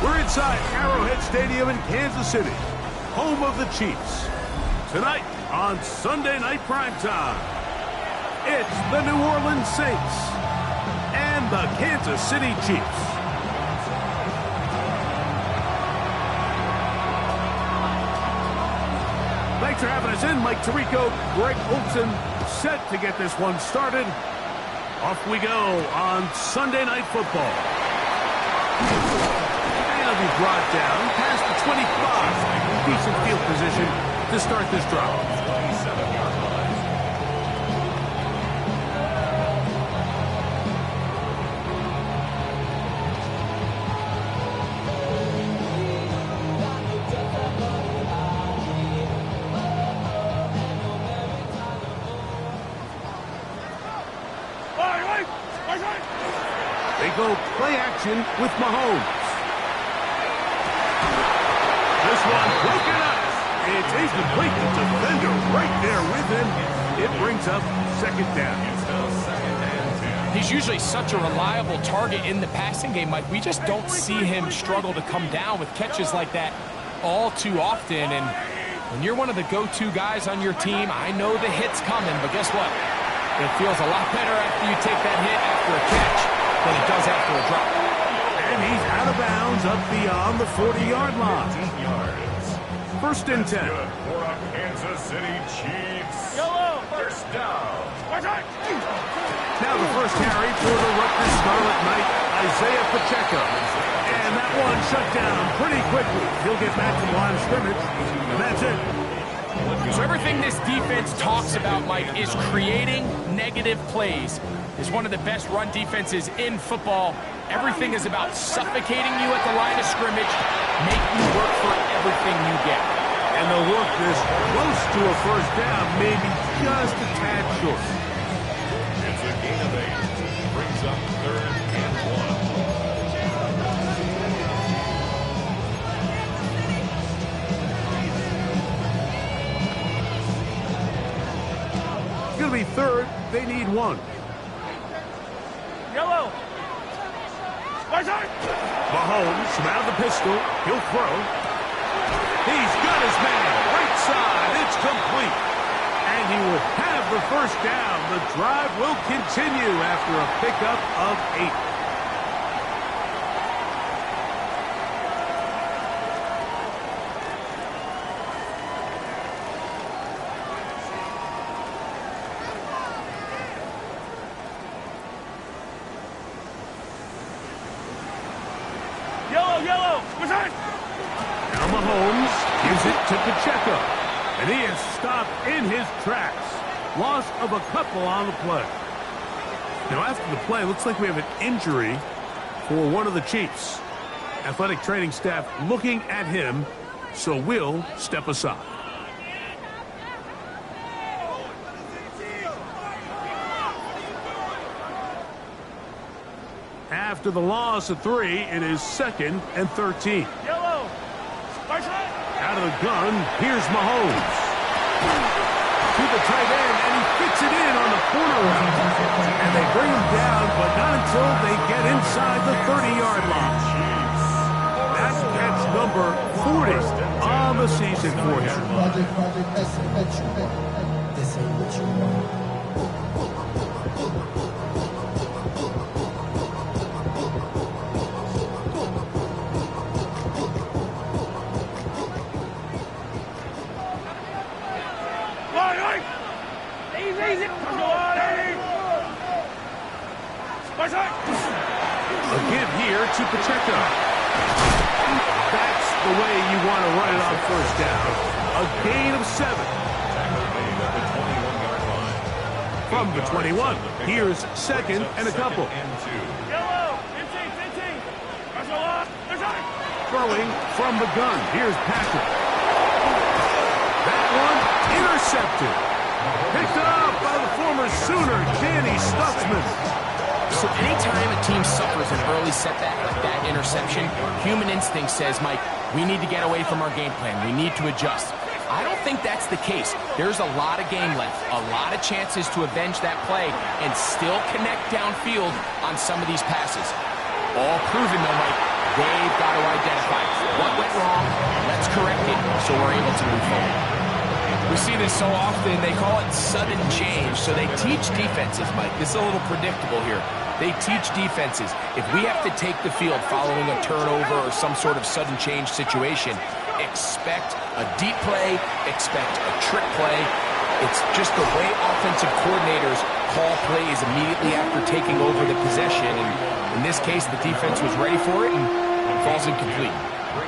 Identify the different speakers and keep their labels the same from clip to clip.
Speaker 1: We're inside Arrowhead Stadium in Kansas City, home of the Chiefs. Tonight on Sunday Night Primetime, it's the New Orleans Saints and the Kansas City Chiefs. Thanks for having us in. Mike Tirico, Greg Olson, set to get this one started. Off we go on Sunday Night Football. And he'll be brought down past the 25. Decent field position to start this drive. They go play action with Mahomes. This one broken up. It's incomplete. The defender right there with him. It brings up second down.
Speaker 2: He's usually such a reliable target in the passing game, Mike. We just don't see him struggle to come down with catches like that all too often. And when you're one of the go-to guys on your team, I know the hit's coming, but guess what? It feels a lot better after you take that hit after a catch than it does after a drop.
Speaker 1: And he's out of bounds up beyond the 40-yard line. First and 10.
Speaker 3: For a Kansas City Chiefs. Yellow. First down.
Speaker 1: Now the first carry for the Rutgers Scarlet Knight, Isaiah Pacheco. And that one shut down pretty quickly. He'll get back to the line of scrimmage, and that's it.
Speaker 2: So everything this defense talks about, Mike, is creating negative plays. It's one of the best run defenses in football. Everything is about suffocating you at the line of scrimmage, making you work for everything you get.
Speaker 1: And they'll work this close to a first down, maybe just a tad short.
Speaker 3: It's a gain of 8. Brings up 3rd and 1.
Speaker 1: It's going to be third. They need one.
Speaker 4: Yellow.
Speaker 1: Mahomes from out of the pistol. He'll throw. He's got his man. Right side. It's complete. And he will have the first down. The drive will continue after a pickup of 8.
Speaker 4: Yellow.
Speaker 1: Now Mahomes gives it to Pacheco. And he is stopped in his tracks. Loss of a couple on the play. Now after the play, looks like we have an injury for one of the Chiefs. Athletic training staff looking at him, so we'll step aside. After the loss of 3, it is 2nd and 13.
Speaker 4: Yellow.
Speaker 1: Out of the gun, here's Mahomes. To the tight end, and he fits it in on the corner route. And they bring him down, but not until they get inside the 30-yard line. That's catch number 40 on the season for him.
Speaker 5: This ain't what you want.
Speaker 1: A give here to Pacheco. That's the way you want to run it on first down. A gain of 7. From the 21, here's 2nd and a couple.
Speaker 4: Yellow. 15.
Speaker 1: Throwing from the gun, here's Patrick. That one intercepted. Picked up by the former Sooner, Danny Stutzman.
Speaker 2: So anytime a team suffers an early setback like that interception, human instinct says, Mike, we need to get away from our game plan. We need to adjust. I don't think that's the case. There's a lot of game left, a lot of chances to avenge that play and still connect downfield on some of these passes. All proven, though, Mike, they've got to identify good, so we're able to move forward. We see this so often, they call it sudden change. So they teach defenses, Mike. This is a little predictable here. They teach defenses, if we have to take the field following a turnover or some sort of sudden change situation, expect a deep play, expect a trick play. It's just the way offensive coordinators call plays immediately after taking over the possession. And in this case, the defense was ready for it and falls incomplete.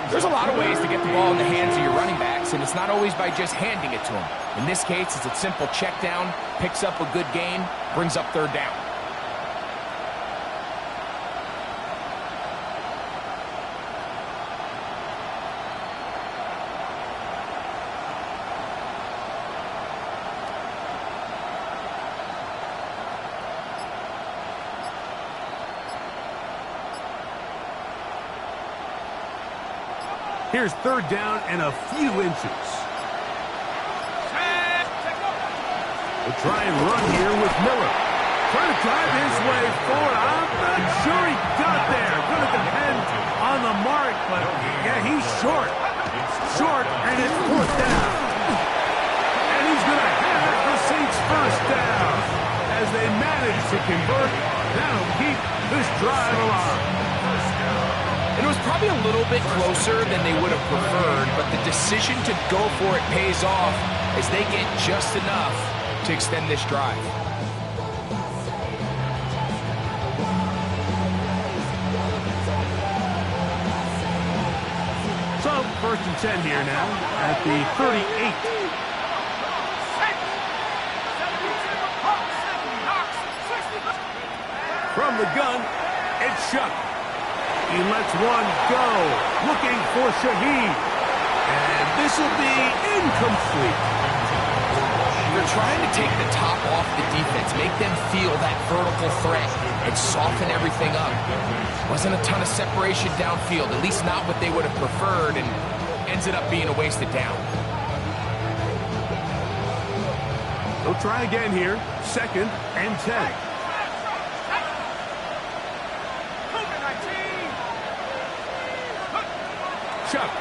Speaker 2: There's a lot of ways to get the ball in the hands of your running backs, and it's not always by just handing it to them. In this case, it's a simple check down, picks up a good gain, brings up third down.
Speaker 1: Here's third down and a few inches. We'll try and run here with Miller. Trying to drive his way forward. I'm not sure he got there. Going to depend on the mark, but yeah, he's short. Short, and it's fourth down. And he's going to have it for Saints first down. As they manage to convert, that'll keep this drive alive.
Speaker 2: It was probably a little bit closer than they would have preferred, but the decision to go for it pays off as they get just enough to extend this drive.
Speaker 1: So, first and 10 here now at the 38. From the gun, it's Shuck. He lets one go, looking for Shaheed. And this will be incomplete.
Speaker 2: They're trying to take the top off the defense, make them feel that vertical threat, and soften everything up. Wasn't a ton of separation downfield, at least not what they would have preferred, and ended up being a wasted down.
Speaker 1: They'll try again here, second and 10. Chuck.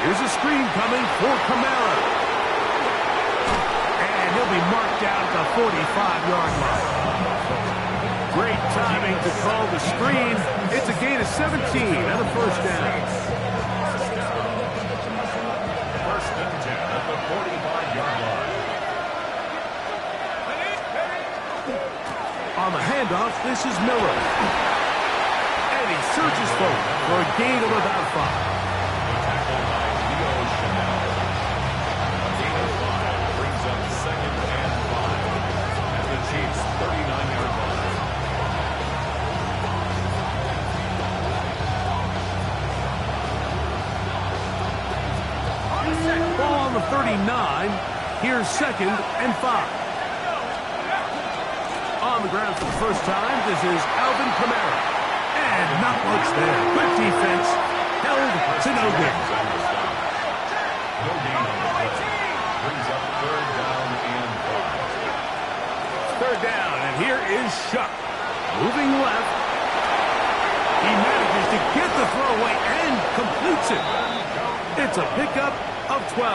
Speaker 1: Here's a screen coming for Kamara. And he'll be marked down at the 45-yard line. Great timing to call the screen. It's a gain of 17 and a first down.
Speaker 3: First and 10 at the 45-yard line.
Speaker 1: On the handoff, this is Miller. And he searches forward for a gain of about 5.
Speaker 3: The tackle by Leo Chanel. A gain of 5 brings up second and 5 at the Chiefs' 39-yard line.
Speaker 1: Ball on the 39. Here's second and 5. On the ground for the first time, this is Alvin Kamara. And not much there. Good defense. Held to no gain.
Speaker 3: No gain on the play. Brings up third down and 5.
Speaker 1: Third down, and here is Shuck. Moving left. He manages to get the throw away and completes it. It's a pickup of 12.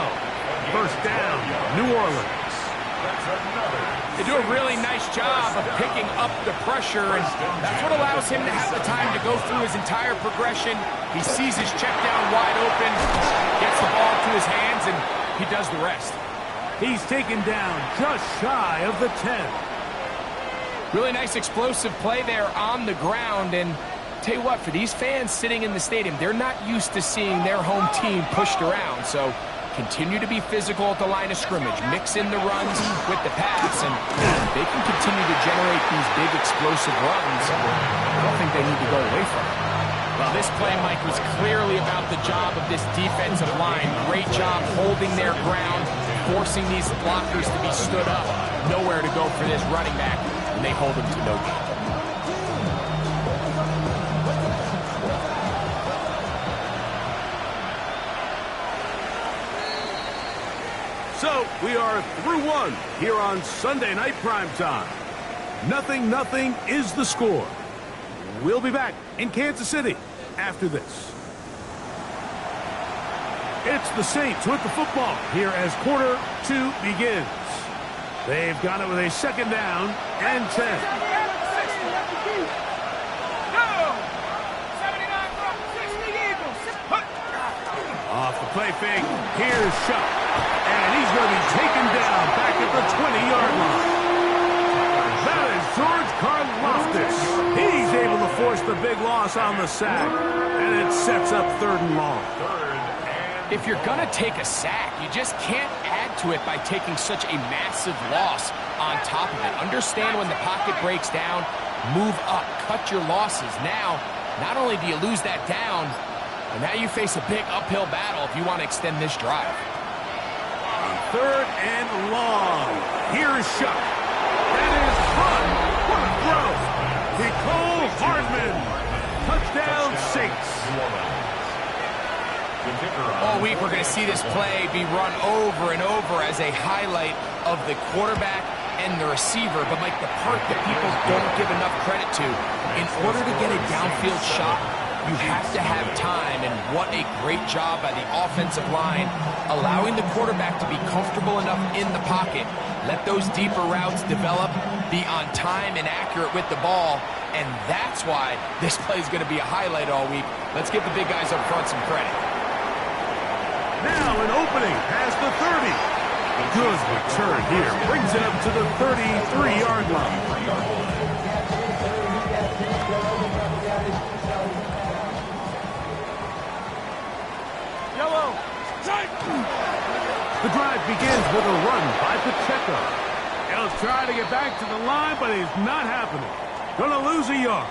Speaker 1: First down, New Orleans.
Speaker 2: They do a really nice job of picking up the pressure, and that's what allows him to have the time to go through his entire progression. He sees his check down wide open, gets the ball to his hands, and he does the rest.
Speaker 1: He's taken down just shy of the 10.
Speaker 2: Really nice explosive play there on the ground, and tell you what, for these fans sitting in the stadium, they're not used to seeing their home team pushed around, so continue to be physical at the line of scrimmage, mix in the runs with the pass, and they can continue to generate these big explosive runs. I don't think they need to go away from it. Well, this play, Mike, was clearly about the job of this defensive line. Great job holding their ground, forcing these blockers to be stood up. Nowhere to go for this running back, and they hold him to no gain.
Speaker 1: So, we are through one here on Sunday Night Primetime. 0-0 is the score. We'll be back in Kansas City after this. It's the Saints with the football here as quarter 2 begins. They've got it with a second down and 10. Off the play fake, here's Shuck. And he's going to be taken down back at the 20-yard line. That is George Karlaftis. He's able to force the big loss on the sack. And it sets up 3rd and long.
Speaker 2: If you're going to take a sack, you just can't add to it by taking such a massive loss on top of it. Understand when the pocket breaks down, move up, cut your losses. Now, not only do you lose that down, but now you face a big uphill battle if you want to extend this drive.
Speaker 1: 3rd and long. Here's Shuck. That is fun. What a throw. Nicole Hardman. Touchdown Saints.
Speaker 2: All week we're going to see this play be run over and over as a highlight of the quarterback and the receiver. But, Mike, the part that people don't give enough credit to, in order to get a downfield shot, you have to have time, and what a great job by the offensive line, allowing the quarterback to be comfortable enough in the pocket, let those deeper routes develop, be on time and accurate with the ball, and that's why this play is going to be a highlight all week. Let's give the big guys up front some credit.
Speaker 1: Now an opening past the 30. Good return here. Brings it up to the 33-yard line. The drive begins with a run by Pacheco. He'll try to get back to the line, but it's not happening. Gonna lose a yard.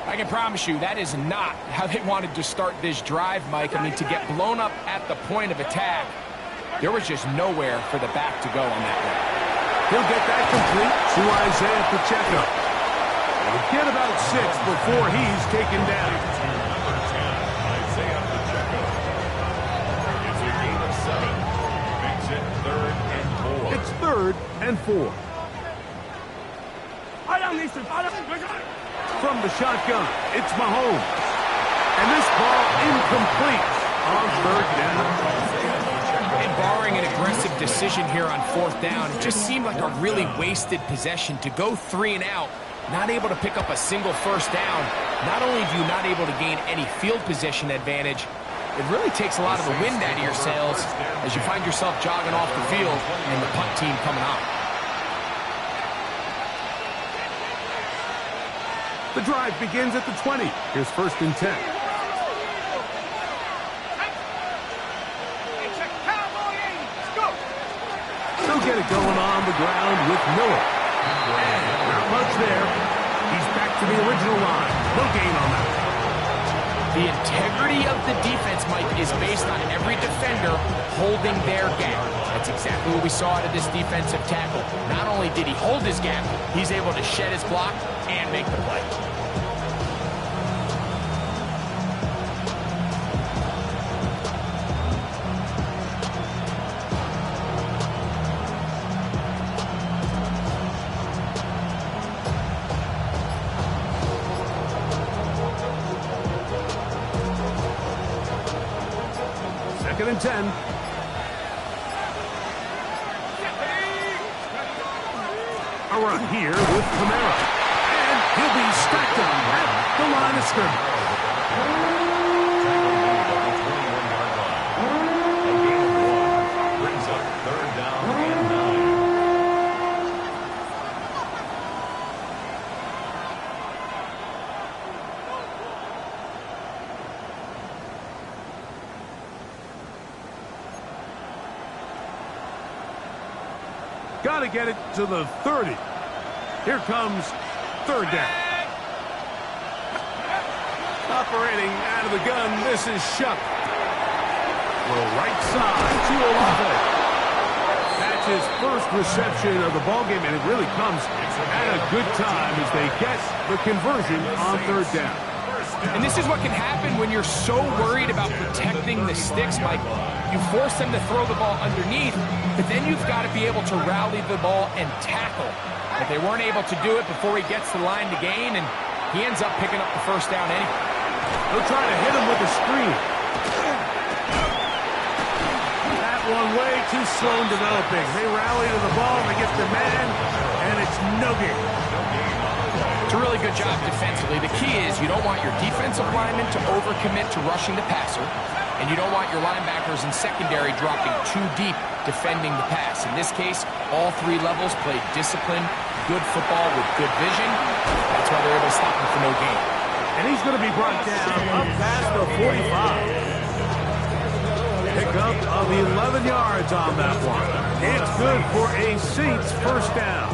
Speaker 2: I can promise you that is not how they wanted to start this drive, Mike. I mean, to get blown up at the point of attack, there was just nowhere for the back to go on that one.
Speaker 1: He'll get that complete to Isaiah Pacheco. He'll get about 6 before he's taken down.
Speaker 3: Number 10, Isaiah Pacheco. It's a gain of 7. Makes it 3rd and 4.
Speaker 1: It's 3rd and 4. From the shotgun, it's Mahomes. And this ball incomplete on 3rd down.
Speaker 2: And barring an aggressive decision here on 4th down, it just seemed like a really wasted possession to go 3 and out, not able to pick up a single 1st down. Not only do you not able to gain any field position advantage, it really takes a lot of the wind out of your sails as you find yourself jogging off the field and the punt team coming on.
Speaker 1: The drive begins at the 20. Here's 1st and 10. They'll get it going on the ground with Miller. And not much there. He's back to the original line. No gain on that.
Speaker 2: The integrity of the defense, Mike, is based on every defender holding their gap. That's exactly what we saw out of this defensive tackle. Not only did he hold his gap, he's able to shed his block and make the play.
Speaker 1: Second and 10. A run here with Kamara. And he'll be stacked up at the line of scrimmage.
Speaker 3: A gain of 1 brings up 3rd down and 9.
Speaker 1: Got to get it to the 30. Here comes 3rd down. Operating out of the gun, this is Shuck. The right side to Olave. That's his first reception of the ballgame, and it really comes at a good time as they get the conversion on 3rd down.
Speaker 2: And this is what can happen when you're so worried about protecting the sticks, Mike. You force them to throw the ball underneath, but then you've got to be able to rally the ball and tackle. But they weren't able to do it before he gets the line to gain, and he ends up picking up the 1st down anyway.
Speaker 1: They'll try to hit him with a screen. one way too slow in developing. They rally to the ball, they get the man, and it's no game.
Speaker 2: It's a really good job defensively. The key is you don't want your defensive linemen to overcommit to rushing the passer, and you don't want your linebackers and secondary dropping too deep defending the pass. In this case, all three levels played disciplined, good football with good vision. That's why they're able to stop him for no gain.
Speaker 1: And he's going to be brought down up past the 45. Pickup of 11 yards on that one. It's good for a Saints first down.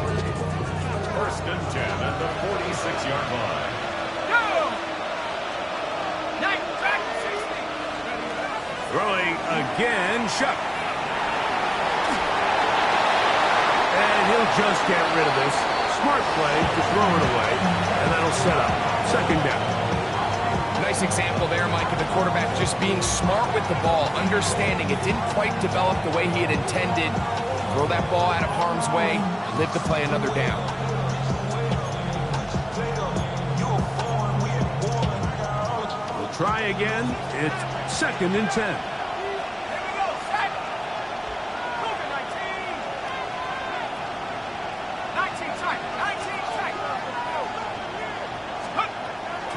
Speaker 3: First and 10 at the 46-yard line.
Speaker 1: Throwing again, Shuck. And he'll just get rid of this. Smart play to throw it away, and that'll set up second down.
Speaker 2: Nice example there, Mike, of the quarterback just being smart with the ball, understanding it didn't quite develop the way he had intended. Throw that ball out of harm's way, live to play another down.
Speaker 1: We'll try again. It's second and 10.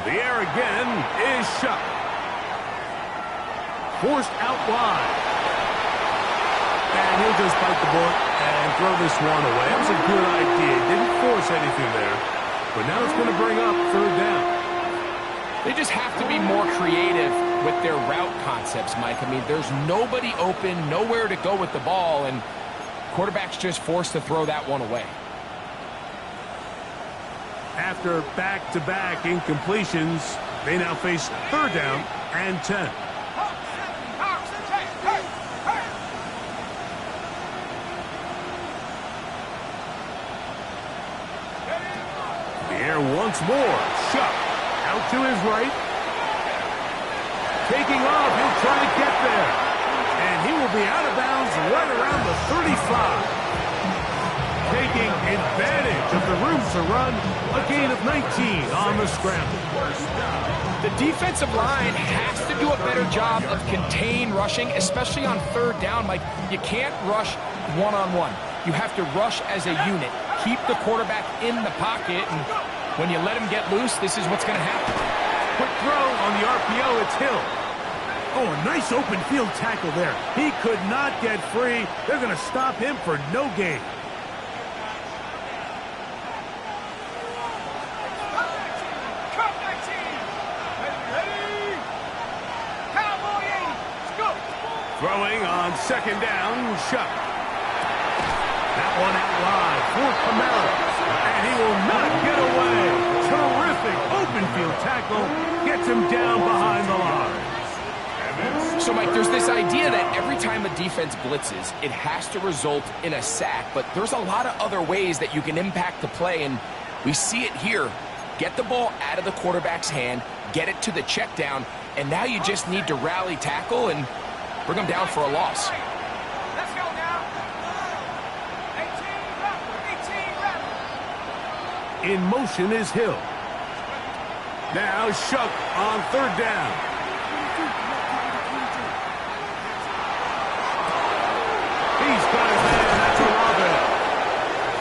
Speaker 1: The air again is Shuck. Forced out wide. And he'll just bite the bullet and throw this one away. That was a good idea. Didn't force anything there. But now it's going to bring up third down.
Speaker 2: They just have to be more creative with their route concepts, Mike. I mean, there's nobody open, nowhere to go with the ball, and quarterback's just forced to throw that one away.
Speaker 1: After back-to-back incompletions, they now face third down and 10. The air once more. Shuck out to his right. Taking off, he'll try to get there. And he will be out of bounds right around the 35. Taking advantage of the room to run, a gain of 19 on the scramble.
Speaker 2: The defensive line has to do a better job of contained rushing, especially on third down. Mike, you can't rush one-on-one. You have to rush as a unit. Keep the quarterback in the pocket, and when you let him get loose, this is what's going to happen.
Speaker 1: Quick throw on the RPO, it's Hill. Oh, a nice open field tackle there. He could not get free. They're going to stop him for no gain. Throwing on second down, Shuck. That one out wide for Kamara. And he will not get away. Terrific open field tackle. Gets him down behind the line.
Speaker 2: So, Mike, there's this idea that every time a defense blitzes, it has to result in a sack. But there's a lot of other ways that you can impact the play, and we see it here. Get the ball out of the quarterback's hand, get it to the check down, and now you just need to rally tackle and bring them down for a loss.
Speaker 4: Let's go now. 18,
Speaker 1: In motion is Hill. Now Shuck on third down. He's got his man. That's a Robin.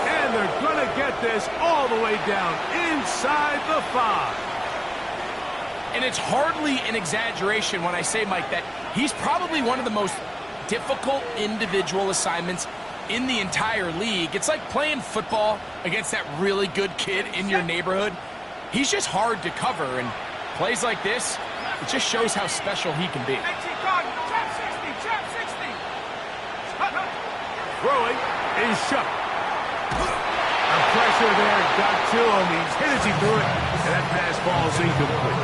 Speaker 1: And they're going to get this all the way down inside the 5.
Speaker 2: And it's hardly an exaggeration when I say, Mike, that he's probably one of the most difficult individual assignments in the entire league. It's like playing football against that really good kid in your neighborhood. He's just hard to cover, and plays like this, it just shows how special he can be.
Speaker 1: Throwing is Shuck. The pressure there got to him. He's hit as he threw it, and that pass falls incomplete.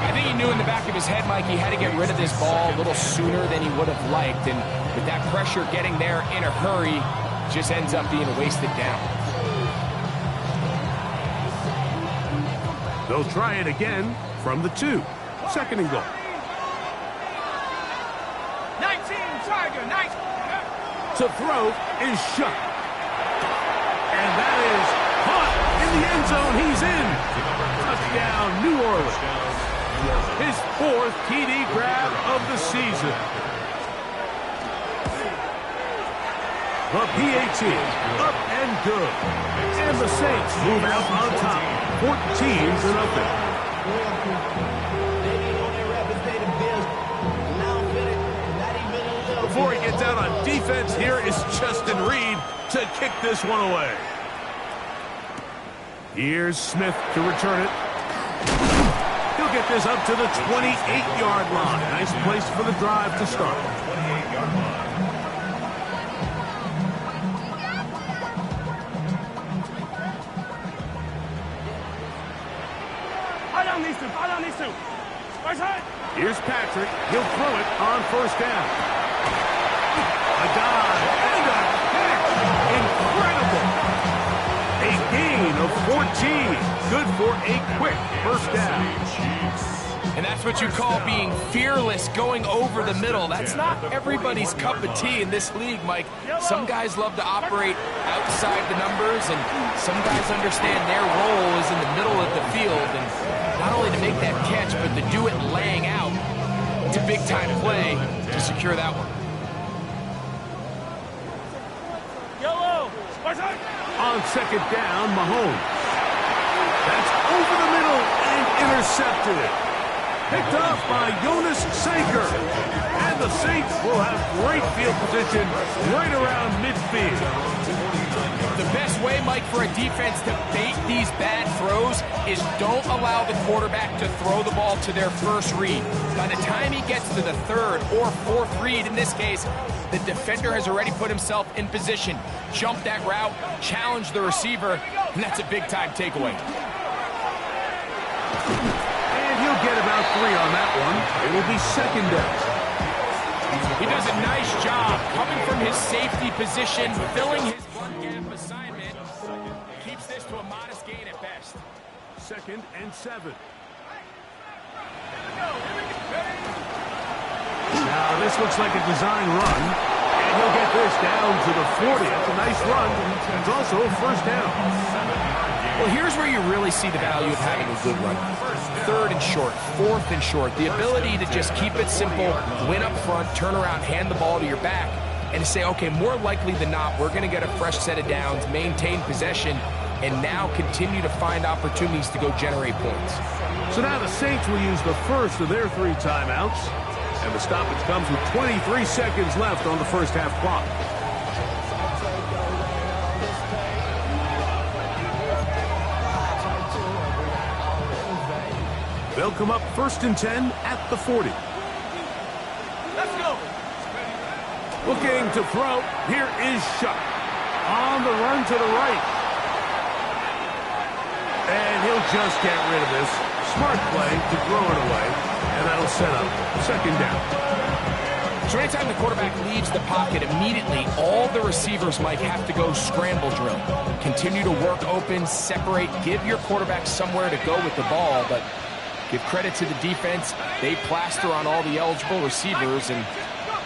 Speaker 2: I think he knew in the back of his head, Mike, he had to get rid of this ball a little sooner than he would have liked. And with that pressure getting there in a hurry, just ends up being a wasted down.
Speaker 1: They'll try it again from the 2. Second and goal.
Speaker 4: 19, Tiger, nice.
Speaker 1: To throw is Shuck. And that is caught in the end zone. He's in. Touchdown, New Orleans. His 4th TD grab of the season. The PAT up and good. And the Saints move out on top, 14-0. Before he gets out on defense, here is Justin Reed to kick this one away. Here's Smith to return it. He'll get this up to the 28-yard line. Nice place for the drive to start.
Speaker 3: 28-yard line.
Speaker 1: Here's Patrick. He'll throw it on first down. A dive and a catch. Incredible. A gain of 14. Good for a quick first down.
Speaker 2: And that's what you call being fearless, going over the middle. That's not everybody's cup of tea in this league, Mike. Some guys love to operate outside the numbers, and some guys understand their role is in the middle of the field. And not only to make that catch, but to do it laying out. It's a big-time play to secure that one.
Speaker 1: On second down, Mahomes. That's over the middle and intercepted. Picked off by Jonas Sanker. And the Saints will have great field position right around midfield.
Speaker 2: The best way, Mike, for a defense to bait these bad throws is don't allow the quarterback to throw the ball to their first read. By the time he gets to the third or fourth read, in this case, the defender has already put himself in position, jump that route, challenge the receiver, and that's a big-time takeaway.
Speaker 1: And he'll get about 3 on that one. It will be second down.
Speaker 2: He does a nice job coming from his safety position, filling his run gap assignment. Keeps this to a modest gain at best.
Speaker 1: 2nd and 7. Now this looks like a design run. And he'll get this down to the 40. That's a nice run. It's also a first down.
Speaker 2: Well, here's where you really see the value of having a good run. 3rd and short, 4th and short. The ability to just keep it simple, win up front, turn around, hand the ball to your back, and to say, okay, more likely than not, we're going to get a fresh set of downs, maintain possession, and now continue to find opportunities to go generate points.
Speaker 1: So now the Saints will use the first of their 3 timeouts. And the stoppage comes with 23 seconds left on the first half clock. They'll come up 1st and 10 at the 40.
Speaker 4: Let's go.
Speaker 1: Looking to throw. Here is Shuck. On the run to the right. And he'll just get rid of this. Smart play to throw it away. And that'll set up 2nd down.
Speaker 2: So anytime the quarterback leaves the pocket immediately, all the receivers might have to go scramble drill. Continue to work open, separate, give your quarterback somewhere to go with the ball, but give credit to the defense. They plaster on all the eligible receivers, and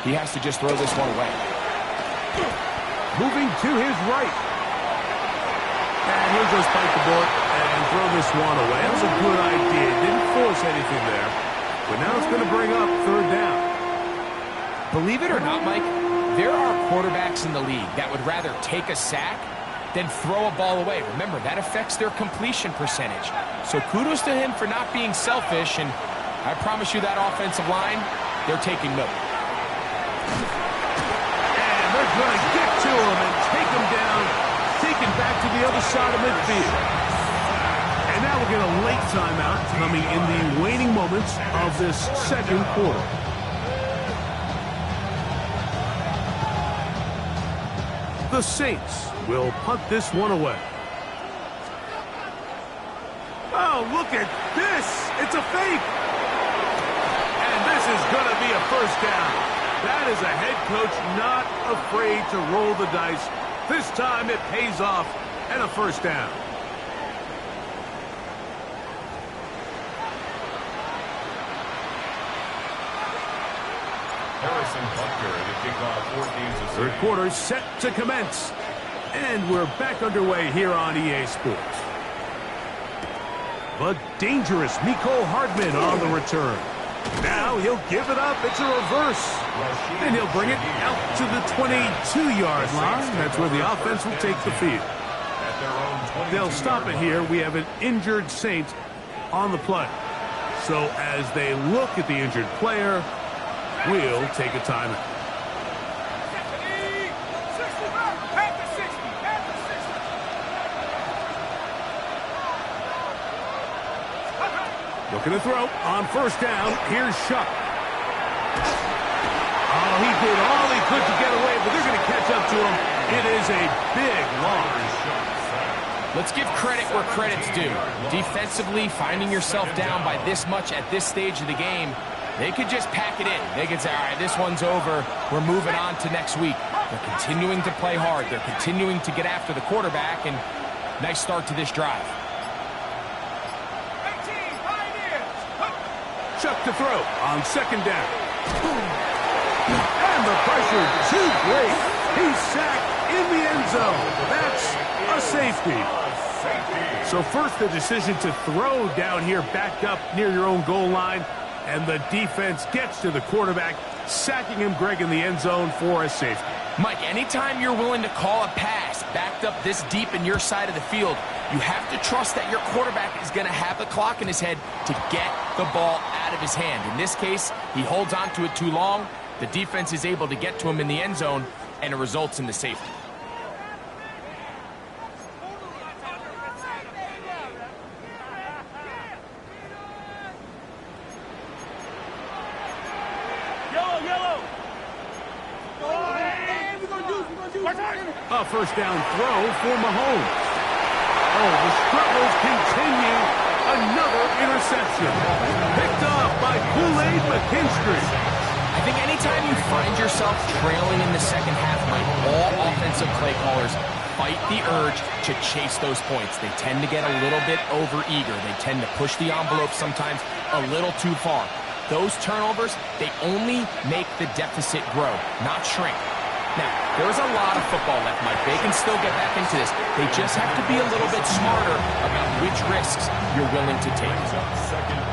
Speaker 2: he has to just throw this one away.
Speaker 1: Moving to his right. And he'll just bite the bullet and throw this one away. That was a good idea. Didn't force anything there. But now it's going to bring up 3rd down.
Speaker 2: Believe it or not, Mike, there are quarterbacks in the league that would rather take a sack than throw a ball away. Remember, that affects their completion percentage. So kudos to him for not being selfish, and I promise you that offensive line, they're taking note.
Speaker 1: And they're going to get to him and take him down, take him back to the other side of midfield. And now we'll get a late timeout coming in the waning moments of this 2nd quarter. The Saints will punt this one away. Oh, look at this. It's a fake. And this is going to be a first down. That is a head coach not afraid to roll the dice. This time it pays off and a first down.
Speaker 3: Harrison Butker to kick off 4 games.
Speaker 1: 3rd quarter set to commence. And we're back underway here on EA Sports. The dangerous Mecole Hardman on the return. Now he'll give it up. It's a reverse. And he'll bring it out to the 22-yard line. That's where the offense will take the field. They'll stop it here. We have an injured Saint on the play. So as they look at the injured player, we'll take a timeout. Looking to throw on first down. Here's Shuck. Oh, he did all he could to get away, but they're going to catch up to him. It is a big loss.
Speaker 2: Let's give credit where credit's due. Defensively, finding yourself down by this much at this stage of the game, they could just pack it in. They could say, all right, this one's over. We're moving on to next week. They're continuing to play hard. They're continuing to get after the quarterback, and nice start to this drive.
Speaker 1: Chuck to throw on second down. And the pressure too great. He's sacked in the end zone. That's a safety. So first the decision to throw down here backed up near your own goal line. And the defense gets to the quarterback, sacking him, Greg, in the end zone for a safety.
Speaker 2: Mike, anytime you're willing to call a pass backed up this deep in your side of the field, you have to trust that your quarterback is going to have the clock in his head to get the ball out of his hand. In this case, he holds on to it too long. The defense is able to get to him in the end zone, and it results in the safety.
Speaker 1: A first down throw for Mahomes. Oh, the struggles continue. Another interception. Picked off by Kool-Aid McKinstry.
Speaker 2: I think anytime you find yourself trailing in the second half, Mike, all offensive play callers fight the urge to chase those points. They tend to get a little bit over-eager. They tend to push the envelope sometimes a little too far. Those turnovers, they only make the deficit grow, not shrink. Now, there's a lot of football left, Mike. They can still get back into this. They just have to be a little bit smarter about which risks you're willing to take.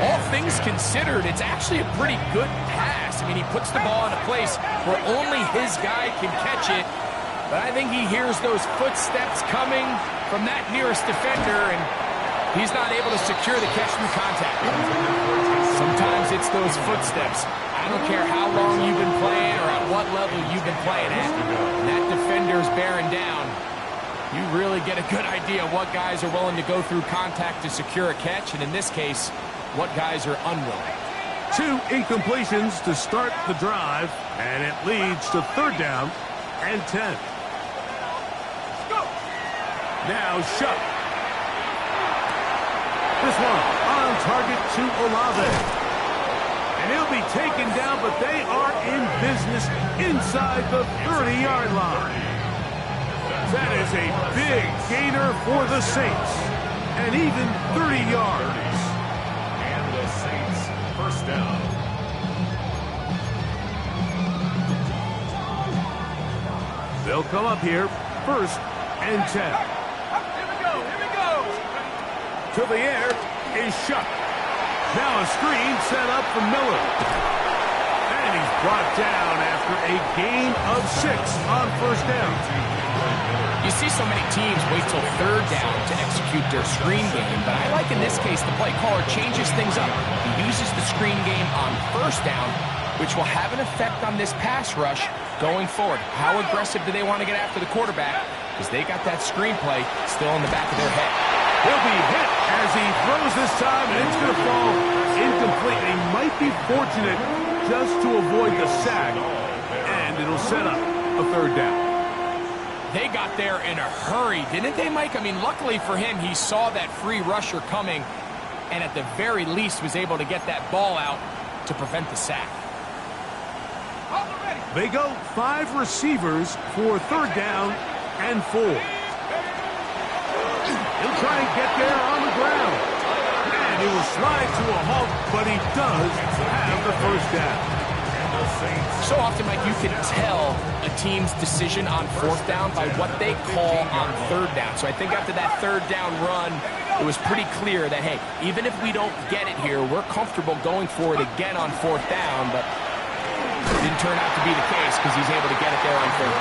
Speaker 2: All things considered, it's actually a pretty good pass. I mean, he puts the ball in a place where only his guy can catch it. But I think he hears those footsteps coming from that nearest defender, and he's not able to secure the catch through contact. Sometimes it's those footsteps. I don't care how long you've been playing or at what level you've been playing at. When that defender's bearing down, you really get a good idea of what guys are willing to go through contact to secure a catch, and in this case, what guys are unwilling.
Speaker 1: 2 incompletions to start the drive, and it leads to third down and 10. Now Shuck. This one on target to Olave. And he'll be taken down, but they are in business inside the 30-yard line. That is a big gainer for the Saints. And even 30 yards.
Speaker 3: And the Saints first down.
Speaker 1: They'll come up here, first and 10.
Speaker 4: Here we go.
Speaker 1: To the air is Shuck. Now a screen set up for Miller. And he's brought down after a gain of 6 on first down.
Speaker 2: You see so many teams wait till third down to execute their screen game, but I like in this case the play caller changes things up. He uses the screen game on first down, which will have an effect on this pass rush going forward. How aggressive do they want to get after the quarterback? Because they got that screen play still in the back of their head.
Speaker 1: He'll be hit as he throws this time, and it's going to fall incomplete. He might be fortunate just to avoid the sack, and it'll set up a third down.
Speaker 2: They got there in a hurry, didn't they, Mike? I mean, luckily for him, he saw that free rusher coming, and at the very least was able to get that ball out to prevent the sack.
Speaker 1: They go 5 receivers for third down and 4. He'll try and get there on the ground. And he will slide to a halt, but he does have the first down.
Speaker 2: So often, Mike, you can tell a team's decision on fourth down by what they call on third down. So I think after that third down run, it was pretty clear that, hey, even if we don't get it here, we're comfortable going for it again on 4th down, but it didn't turn out to be the case because he's able to get it there on 3rd.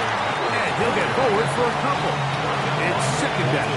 Speaker 1: And he'll get forward for a couple. It's 2nd down.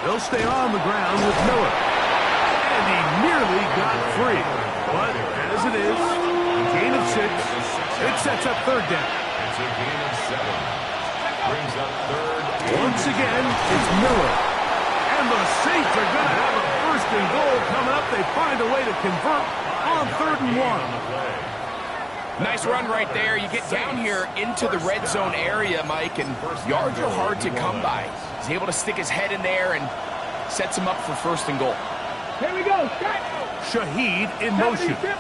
Speaker 1: They'll stay on the ground with Miller. And he nearly got free. But as it is, a gain of 6. It sets up 3rd down.
Speaker 3: It's a gain of 7. Brings up 3rd.
Speaker 1: Once again, it's Miller. And the Saints are going to have a 1st and goal coming up. They find a way to convert on 3rd and 1.
Speaker 2: Nice run right there. You get down here into the red zone area, Mike, and yards are hard to come by. He's able to stick his head in there and sets him up for 1st and goal.
Speaker 4: Here we go.
Speaker 1: Shaheed in motion. Good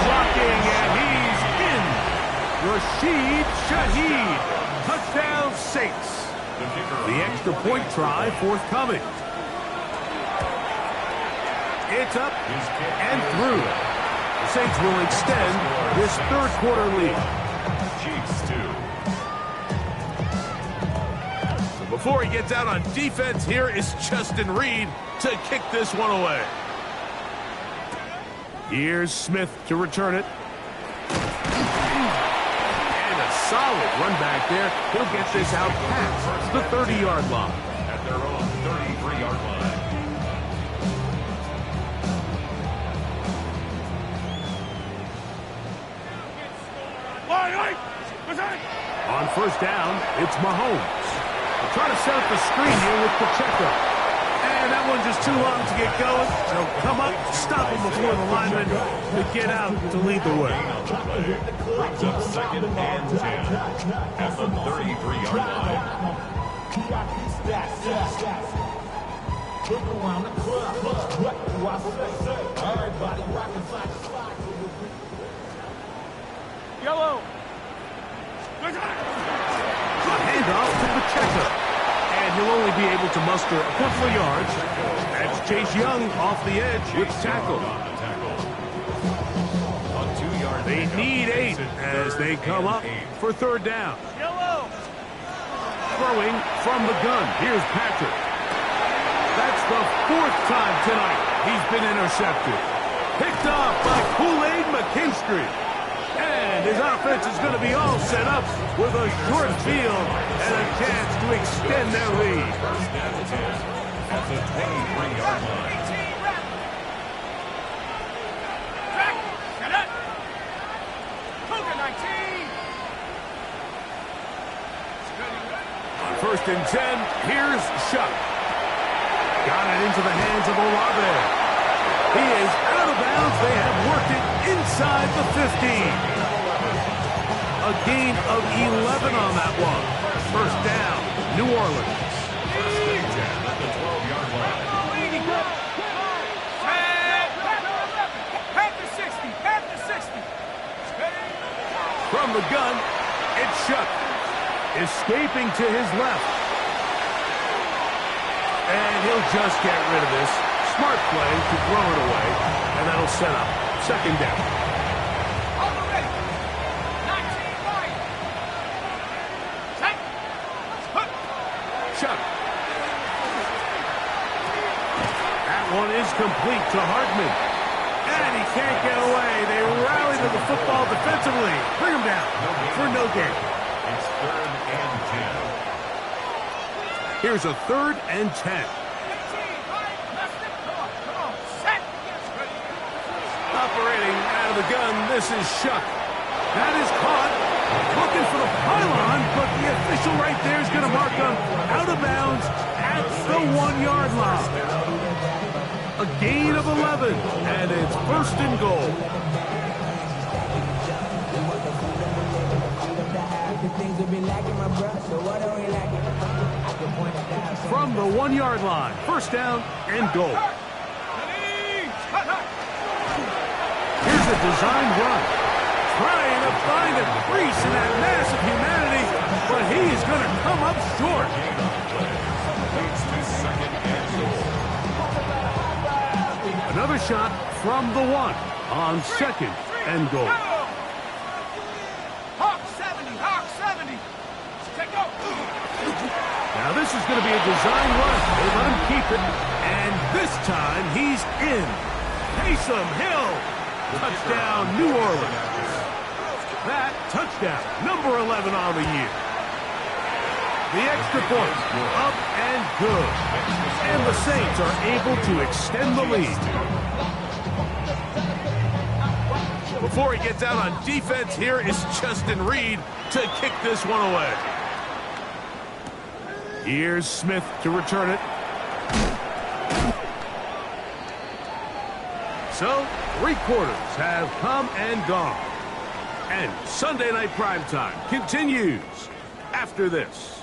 Speaker 1: blocking, and he's in. Rashid Shaheed. Touchdown, Saints. The extra point try forthcoming. It's up and through. The Saints will extend this 3rd quarter lead.
Speaker 3: Chiefs 2.
Speaker 1: So before he gets out on defense, here is Justin Reed to kick this one away. Here's Smith to return it. And a solid run back there. He'll get this out past the 30-yard line.
Speaker 3: At their own 33-yard line.
Speaker 1: On 1st down, it's Mahomes. They'll try to set up the screen here with Pacheco. And that one just too long to get going. They'll come up, stop him before the lineman to get out to lead the way.
Speaker 3: Brings up 2nd and 10 at the 33-yard line.
Speaker 4: Yellow.
Speaker 1: Handoff to Pacheco. And he'll only be able to muster a couple of yards. That's Chase Young off the edge with tackle. They need 8 as they come up for 3rd down. Throwing from the gun. Here's Patrick. That's the 4th time tonight he's been intercepted. Picked off by Kool-Aid McKinstry. And his offense is going to be all set up with a short field and a chance to extend their lead.
Speaker 3: At the 23-yard line.
Speaker 1: On 1st and 10, here's Shuck. Got it into the hands of Olave. He is out of bounds. They have worked it inside the 15. A gain of 11 on that one. 1st down, New Orleans.
Speaker 3: At the 12-yard line.
Speaker 1: From the gun, it's Shuck. Escaping to his left. And he'll just get rid of this. Smart play to throw it away. And that'll set up 2nd down. One is complete to Hartman. And he can't get away. They rally to the football defensively. Bring him down for no gain.
Speaker 3: It's 3rd and 10.
Speaker 1: Here's a 3rd and 10. Operating out of the gun, this is Shuck. That is caught. Looking for the pylon, but the official right there is going to mark him out of bounds at the 1-yard line. A gain of 11, and it's 1st and goal. From the 1-yard line, 1st down and goal. Here's a design run. Trying to find a crease in that mass of humanity, but he is going to come up short.
Speaker 3: Leads to second and goal.
Speaker 1: Another shot from the 1 on second and goal.
Speaker 4: Hawk 70, Hawk 70. Take go.
Speaker 1: Now this is going to be a design run. They let him keep it, and this time he's in. Taysom Hill. Touchdown, New Orleans. That touchdown, number 11 on the year. The extra point, up and good. And the Saints are able to extend the lead. Before he gets out on defense, here is Justin Reed to kick this one away. Here's Smith to return it. So, 3 quarters have come and gone. And Sunday Night Primetime continues after this.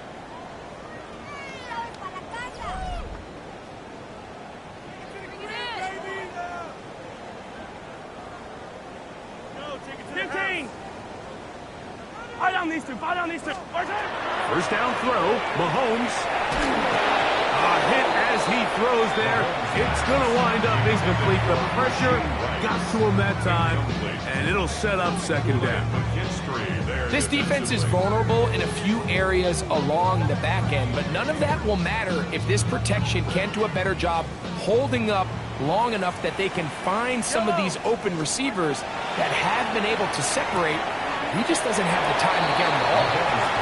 Speaker 1: First down throw, Mahomes. A hit as he throws there. It's going to wind up incomplete. The pressure got to him that time, and it'll set up second down.
Speaker 2: This defense is vulnerable in a few areas along the back end, but none of that will matter if this protection can't do a better job holding up long enough that they can find some of these open receivers that have been able to separate. He just doesn't have the time to get them the ball.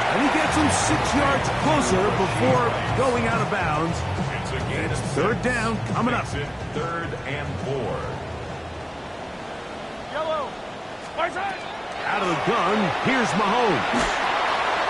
Speaker 1: And he gets him 6 yards closer before going out of bounds. It's third down coming up.
Speaker 3: Third and 4.
Speaker 4: Yellow.
Speaker 1: Out of the gun, here's Mahomes.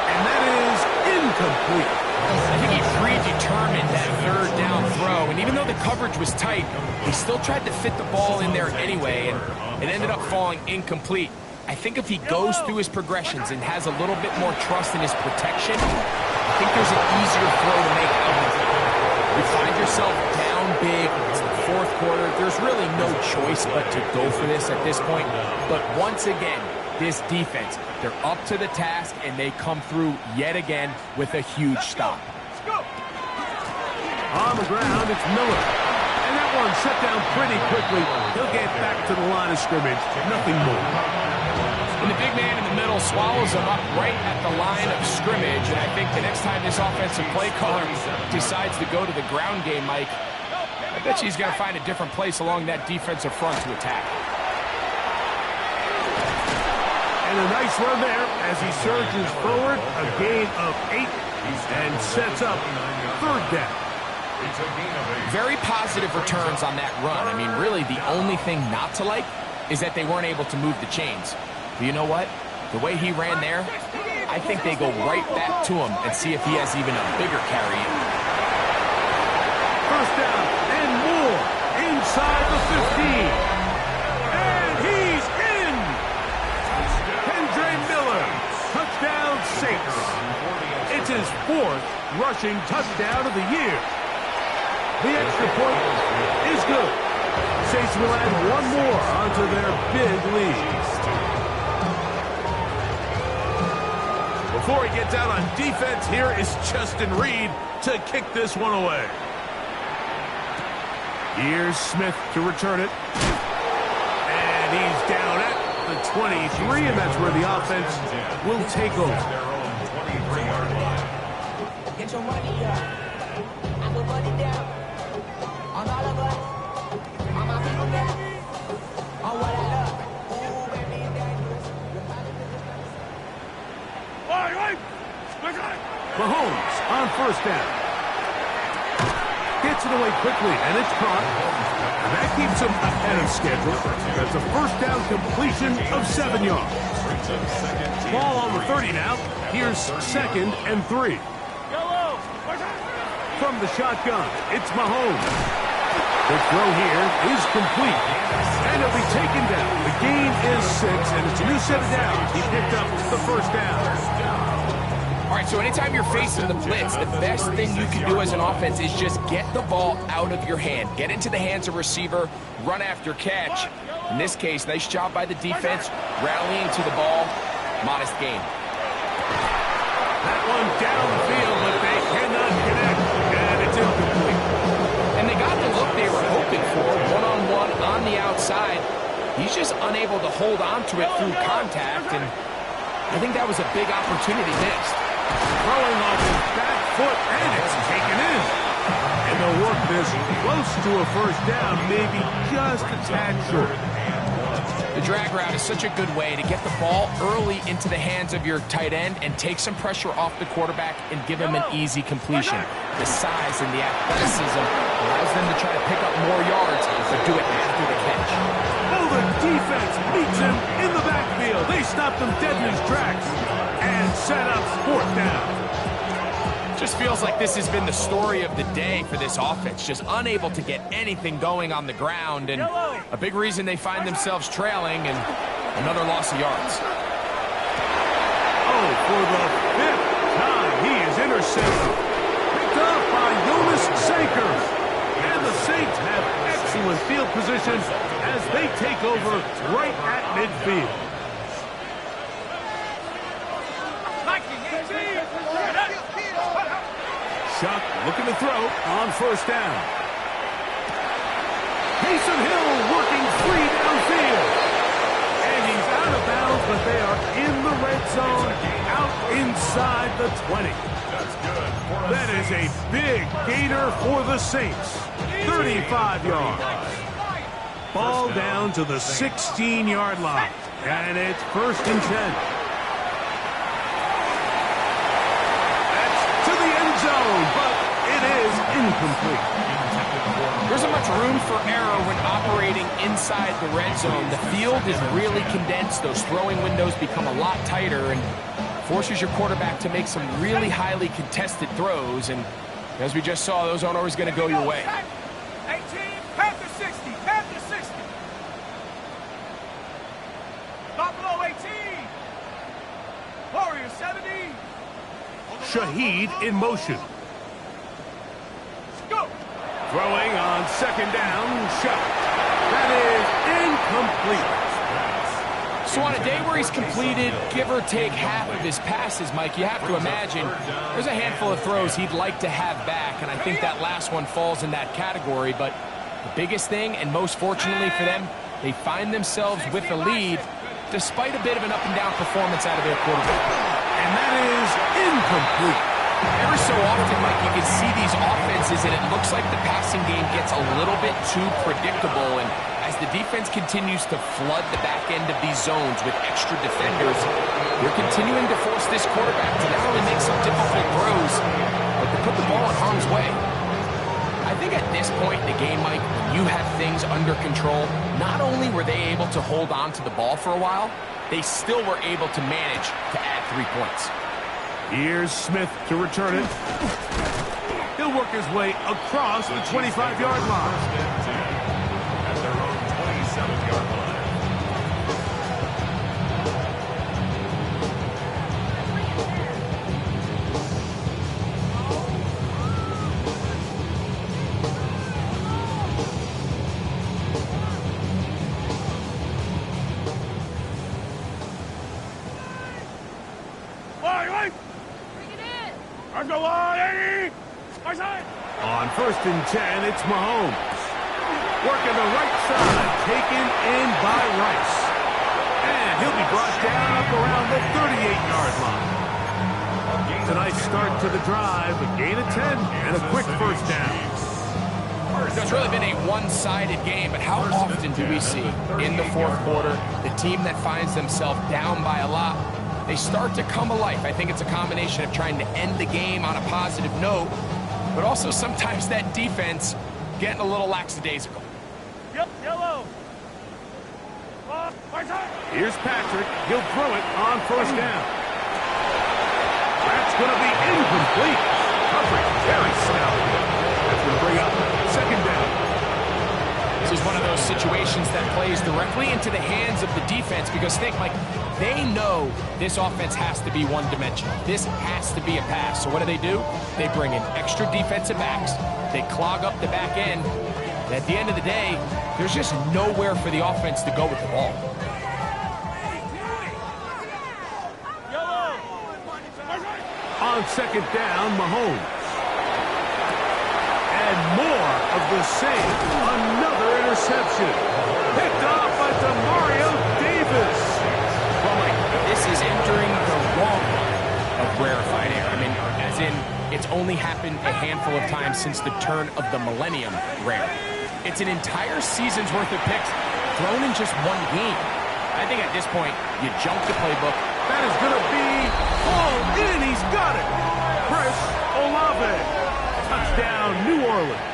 Speaker 1: And that is incomplete.
Speaker 2: I think he predetermined that third down throw, and even though the coverage was tight, he still tried to fit the ball in there anyway, and it ended up falling incomplete. I think if he goes through his progressions and has a little bit more trust in his protection, I think there's an easier throw to make out of it. You find yourself down big, it's the 4th quarter, there's really no choice but to go for this at this point. But once again, this defense, they're up to the task, and they come through yet again with a huge stop.
Speaker 1: On the ground, it's Miller. And that one shut down pretty quickly. He'll get back to the line of scrimmage, nothing more.
Speaker 2: And the big man in the middle swallows him up right at the line of scrimmage. And I think the next time this offensive play caller decides to go to the ground game, Mike, I bet you he's going to find a different place along that defensive front to attack.
Speaker 1: And a nice run there as he surges forward, a gain of 8, and sets up third down.
Speaker 2: Very positive returns on that run. I mean, really, the only thing not to like is that they weren't able to move the chains. But you know what? The way he ran there, I think they go right back to him and see if he has even a bigger carry in.
Speaker 1: First down and more inside the 15. And he's in! Kendre Miller, touchdown Saints. It's his 4th rushing touchdown of the year. The extra point is good. Saints will add one more onto their big lead. Before he gets out on defense, here is Justin Reed to kick this one away. Here's Smith to return it. And he's down at the 23, and that's where the offense will take over.
Speaker 5: Get your money up. I put money down. On all of us. On my people down. On what I love. Ooh, baby, it's dangerous.
Speaker 1: Mahomes on first down. Gets it away quickly, and it's caught. And that keeps him ahead of schedule. That's a first down completion of 7 yards. Ball on the 30 now. Here's second and 3. From the shotgun, it's Mahomes. The throw here is complete. And he'll be taken down. The gain is 6, and it's a new set of downs. He picked up the first down.
Speaker 2: All right, so anytime you're facing the blitz, the best thing you can do as an offense is just get the ball out of your hand. Get into the hands of receiver, run after catch. In this case, nice job by the defense, rallying to the ball, modest gain.
Speaker 1: That one down the field, but they cannot connect, and it's incomplete.
Speaker 2: And they got the look they were hoping for, one-on-one on the outside. He's just unable to hold on to it through contact, and I think that was a big opportunity missed.
Speaker 1: Throwing off his back foot, and it's taken in. And they'll work this close to a first down, maybe just a tad short.
Speaker 2: The drag route is such a good way to get the ball early into the hands of your tight end and take some pressure off the quarterback and give him an easy completion. The size and the athleticism allows them to try to pick up more yards, but do it after the catch.
Speaker 1: Oh, the defense meets him in the backfield. They stopped him dead in his tracks and set up fourth down.
Speaker 2: Just feels like this has been the story of the day for this offense, just unable to get anything going on the ground, and a big reason they find themselves trailing and another loss of yards.
Speaker 1: Oh, for the fifth time, he is intercepted. Picked up by Jonas Sankers. And the Saints have excellent field position as they take over right at midfield. Chuck looking to throw on first down. Mason Hill working free downfield. And he's out of bounds, but they are in the red zone, out inside the 20. That is a big gainer for the Saints. 35 yards. Ball down to the 16-yard line. And it's 1st and 10. But it is incomplete.
Speaker 2: There isn't much room for error when operating inside the red zone. The field is really condensed. Those throwing windows become a lot tighter and forces your quarterback to make some really highly contested throws. And as we just saw, those aren't always going to go your way.
Speaker 4: 18, Panther 60, Panther 60. Buffalo 18. Warrior 70.
Speaker 1: Shaheed in motion.
Speaker 4: Go.
Speaker 1: Throwing on 2nd down, shot. That is incomplete.
Speaker 2: So on a day where he's completed, give or take half of his passes, Mike, you have to imagine there's a handful of throws he'd like to have back, and I think that last one falls in that category. But the biggest thing, and most fortunately for them, they find themselves with a lead despite a bit of an up-and-down performance out of their quarterback.
Speaker 1: And that is incomplete.
Speaker 2: Every so often, Mike, you can see these offenses, and it looks like the passing game gets a little bit too predictable. And as the defense continues to flood the back end of these zones with extra defenders, they're continuing to force this quarterback to not only make some difficult throws, but to put the ball in harm's way. I think at this point in the game, Mike, when you have things under control, not only were they able to hold on to the ball for a while, they still were able to manage to add 3 points.
Speaker 1: Here's Smith to return it. He'll work his way across the 25-yard line.
Speaker 3: At their own 27-yard line.
Speaker 1: On 1st and 10, it's Mahomes. Working the right side, taken in by Rice. And he'll be brought down up around the 38-yard line. It's a nice start to the drive, a gain of 10, and a quick first down.
Speaker 2: It's really been a one-sided game, but how often do we see in the 4th quarter the team that finds themselves down by a lot, they start to come alive? I think it's a combination of trying to end the game on a positive note, but also sometimes that defense getting a little lackadaisical.
Speaker 4: Yep, yellow.
Speaker 1: Here's Patrick. He'll throw it on 1st down. That's going to be incomplete. Coverage very stout. That's going to bring up 2nd down.
Speaker 2: This is one of those situations that plays directly into the hands of the defense because think, Mike, they know this offense has to be one-dimensional. This has to be a pass. So what do? They bring in extra defensive backs. They clog up the back end. And at the end of the day, there's just nowhere for the offense to go with the ball.
Speaker 1: on second down, Mahomes. And more of the same. Another interception. Picked off by Demario Davis.
Speaker 2: Well, Mike, this is entering the wrong line of rarefied air. I mean, as in, it's only happened a handful of times since the turn of the millennium rare. It's an entire season's worth of picks thrown in just one game. I think at this point, you jump the playbook.
Speaker 1: That is going to be hauled in. He's got it. Chris Olave. Touchdown, New Orleans.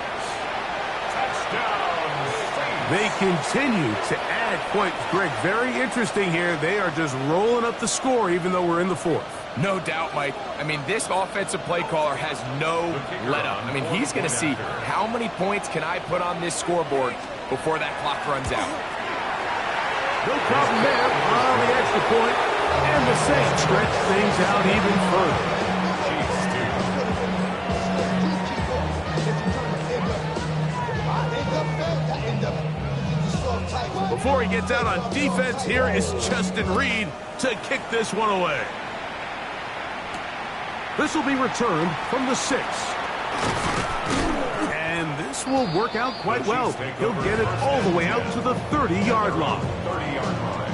Speaker 3: Touchdown, Saints.
Speaker 1: They continue to add points. Greg, very interesting here. They are just rolling up the score even though we're in the fourth.
Speaker 2: No doubt, Mike. I mean, this offensive play caller has no let up. I mean, he's going to see how many points can I put on this scoreboard before that clock runs out.
Speaker 1: No problem there on the extra point. And the Saints stretch things out even further. Before he gets out on defense, here is Justin Reed to kick this one away. This will be returned from the 6. And this will work out quite well. He'll get it all the way out to the 30-yard line.
Speaker 3: 30-yard line.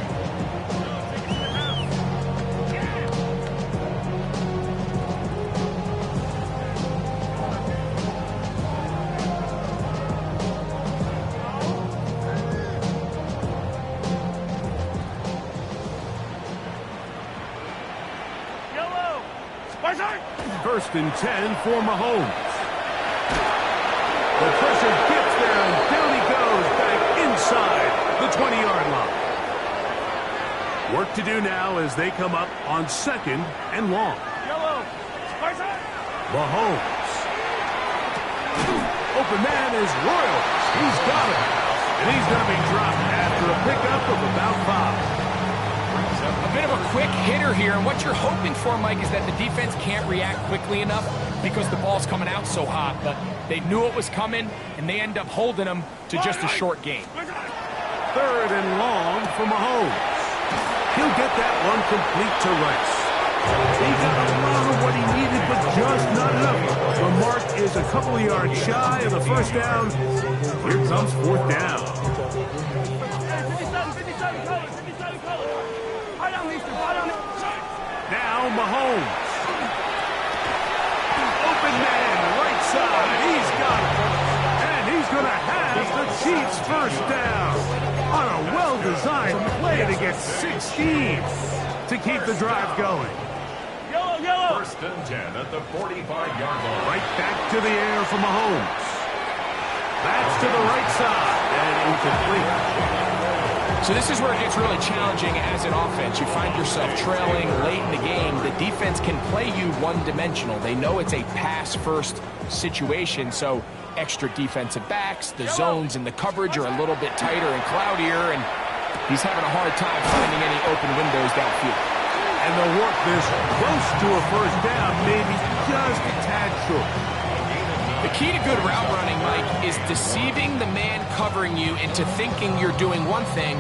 Speaker 4: Yellow. Spicer.
Speaker 1: First and 10 for Mahomes. The pressure gets there, and down he goes back inside the 20-yard line. Work to do now as they come up on second and long.
Speaker 4: Yellow. Spicer.
Speaker 1: Mahomes. Open man is Royals. He's got it. And he's going to be dropped after a pickup of about 5.
Speaker 2: A bit of a quick hitter here, and what you're hoping for, Mike, is that the defense can't react quickly enough because the ball's coming out so hot, but they knew it was coming, and they end up holding them to just a short gain.
Speaker 1: Third and long for Mahomes. He'll get that one complete to Rice. He got a lot of what he needed, but just not enough. The mark is a couple of yards shy of the first down. Here comes fourth down.
Speaker 4: 57 colors. 57 colors. I don't need to.
Speaker 1: Now Mahomes. Open man, right side. He's got it. And he's going to have the Chiefs first down on a well-designed play to get 16 to keep the drive going.
Speaker 4: Yellow.
Speaker 3: First and 10 at the 45-yard line.
Speaker 1: Right back to the air for Mahomes. That's to the right side and incomplete.
Speaker 2: So this is where it gets really challenging as an offense. You find yourself trailing late in the game. The defense can play you one-dimensional. They know it's a pass-first situation, so extra defensive backs, the zones and the coverage are a little bit tighter and cloudier, and he's having a hard time finding any open windows downfield.
Speaker 1: And they'll work this close to a first down, maybe just a tad short.
Speaker 2: The key to good route running, Mike, is deceiving the man covering you into thinking you're doing one thing,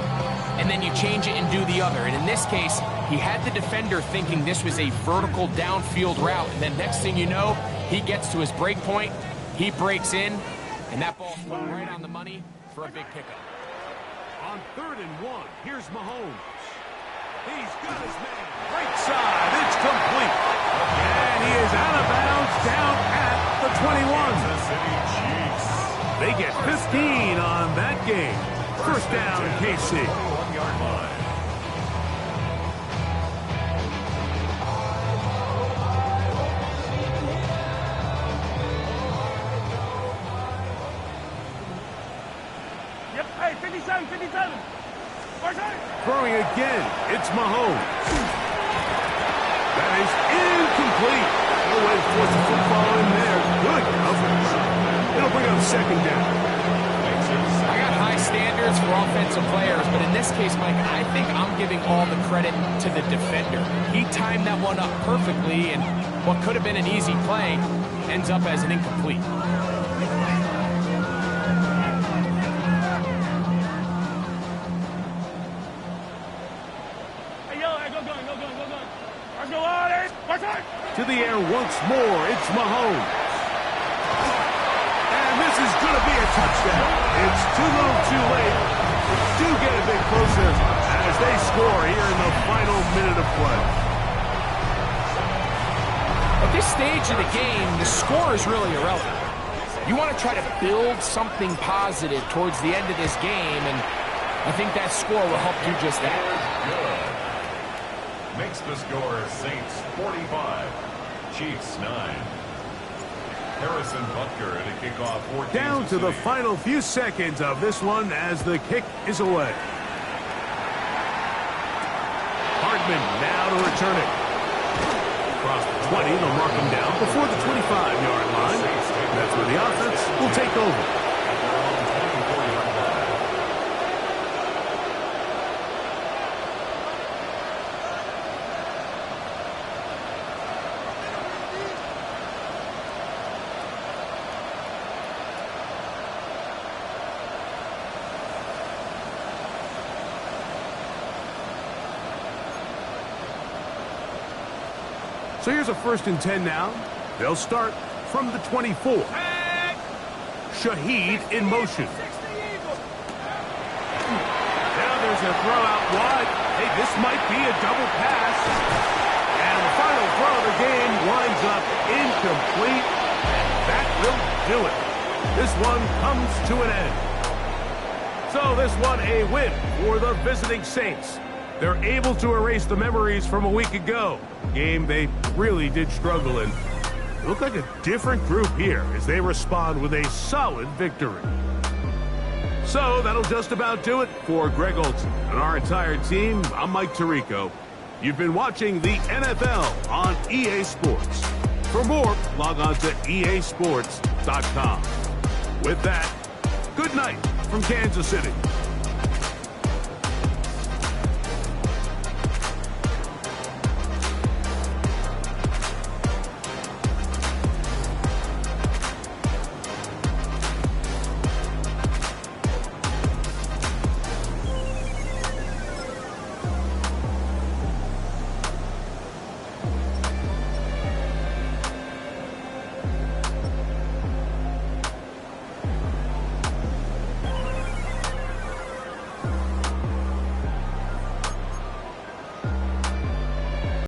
Speaker 2: and then you change it and do the other. And in this case, he had the defender thinking this was a vertical downfield route, and then next thing you know, he gets to his break point, he breaks in, and that ball right on the money for a big pickup.
Speaker 1: On 3rd and 1, here's Mahomes. He's got his man right side. It's complete. And he is out of bounds down at the 21.
Speaker 3: Kansas City Chiefs.
Speaker 1: They get 15 on that game. First down, KC.
Speaker 3: 1-yard line.
Speaker 4: Yep. Hey, 57.
Speaker 1: Throwing again, it's Mahomes. That is incomplete. No way to force the football in there. Good coverage. It'll bring up second down.
Speaker 2: I got high standards for offensive players, but in this case, Mike, I think I'm giving all the credit to the defender. He timed that one up perfectly, and what could have been an easy play ends up as an incomplete.
Speaker 4: Hey, yellow. Hey, go gun. Let's go on it.
Speaker 1: to the air once more. It's Mahomes. And this is going to be a touchdown. It's too little too late. Do get a bit closer as they score here in the final minute of play.
Speaker 2: At this stage of the game, the score is really irrelevant. You want to try to build something positive towards the end of this game, and I think that score will help do just that.
Speaker 3: Good. Makes the score Saints 45, Chiefs 9. Harrison Butker to kick off for
Speaker 1: Down
Speaker 3: Kansas
Speaker 1: to the
Speaker 3: City.
Speaker 1: final few seconds of this one as the kick is away. Hardman now to return it. Across the 20, they'll mark him down before the 25-yard line. That's where the offense will take over. So here's a 1st and 10 now. They'll start from the 24. Shaheed in motion. Now there's a throw out wide. Hey, this might be a double pass. And the final throw of the game winds up incomplete. And that will do it. This one comes to an end. So this one a win for the visiting Saints. They're able to erase the memories from a week ago. Game they really did struggle in. Look like a different group here as they respond with a solid victory. So that'll just about do it for Greg Olson and our entire team. I'm Mike Tirico. You've been watching the NFL on EA Sports. For more, log on to easports.com. With that, good night from Kansas City.